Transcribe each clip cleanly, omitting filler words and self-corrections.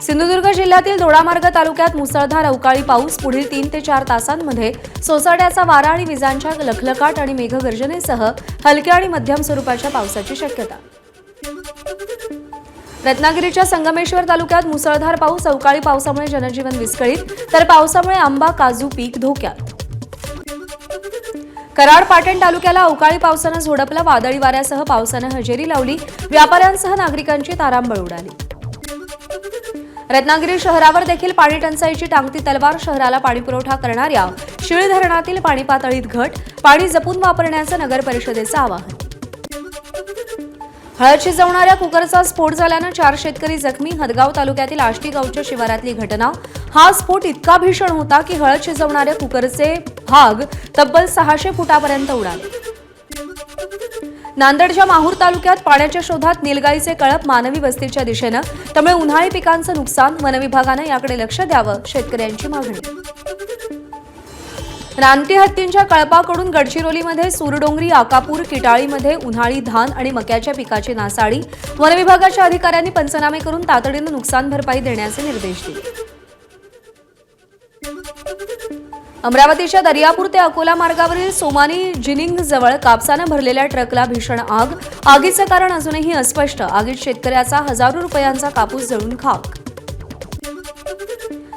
सिंधुदुर्ग जिल्ह्यातील दोडामार्ग तालुक्यात मुसळधार अवकाळी पाऊस पुढील 3 ते 4 तासांमध्ये सोसाट्याचा वारा आणि विजांच्या लखलखाट आणि मेघगर्जनेसह हलक्या आणि मध्यम स्वरूपाच्या पावसाची शक्यता. रत्नागिरीच्या संगमेश्वर तालुक्यात मुसळधार पाऊस अवकाळी पावसामुळे जनजीवन विस्कळीत तर पावसामुळे आंबा काजू पीक धोक्यात. कराड पाटण तालुक्याला अवकाळी पावसानं झोडपलं. वादळी वाऱ्यासह पावसानं हजेरी लावली. व्यापाऱ्यांसह नागरिकांची तारांबळ उडाली. रत्नागिरी शहरावर देखील पाणी टंचाईची टांगती तलवार. शहराला पाणीपुरवठा करणाऱ्या शिळ धरणातील पाणी पातळीत घट. पाणी जपून वापरण्याचं नगर परिषदेचं आवाहन. हळद शिजवणाऱ्या कुकरचा स्फोट झाल्यानं 4 शेतकरी जखमी. हदगाव तालुक्यातील आष्टी गावच्या शिवारातली घटना. हा स्फोट इतका भीषण होता की हळद शिजवणाऱ्या कुकरचे भाग तब्बल 600 फुटापर्यंत उडाले. नांदेडच्या माहूर तालुक्यात पाण्याच्या शोधात नीलगाईचे कळप मानवी वस्तीच्या दिशेनं. त्यामुळे उन्हाळी पिकांचं नुकसान. वनविभागानं याकडे लक्ष द्यावं, शेतकऱ्यांची मागणी. रानटी हत्तींच्या कळपाकडून गडचिरोलीमध्ये सूरडोंगरी, आकापूर, किटाळीमध्ये उन्हाळी धान आणि मक्याच्या पिकाची नासाडी. वनविभागाच्या अधिकाऱ्यांनी पंचनामे करून तातडीनं नुकसान भरपाई देण्याचे निर्देश दिले. अमरावतीच्या दर्यापूर ते अकोला मार्गावरील सोमानी जिनिंग जवळ कापसानं भरलेल्या ट्रकला भीषण आग. आगीचं कारण अजूनही अस्पष्ट. आगीत शेतकऱ्याचा हजारो रुपयांचा कापूस जळून खाक.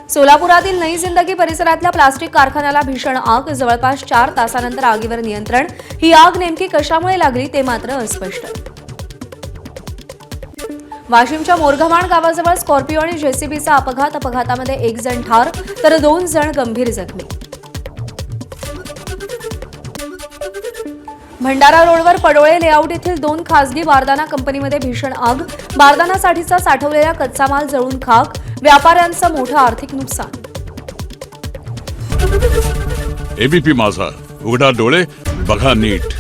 सोलापुरातील नई जिंदगी परिसरातल्या प्लास्टिक कारखान्याला भीषण आग. जवळपास 4 तासानंतर आगीवर नियंत्रण. ही आग नेमकी कशामुळे लागली ते मात्र अस्पष्ट. वाशिमच्या मोरगव्हाण गावाजवळ स्कॉर्पिओ आणि जेसीबीचा अपघात. अपघातामध्ये 1 जण ठार तर 2 जण गंभीर जखमी. भंडारा रोडवर पडोळे लेआउट येथील 2 खासगी बारदाना कंपनीमध्ये भीषण आग. बारदानासाठीचा साठवलेला कच्चा माल जळून खाक. व्यापाऱ्यांचं मोठं आर्थिक नुकसान. एबीपी माझा, उघडा डोळे बघा नीट.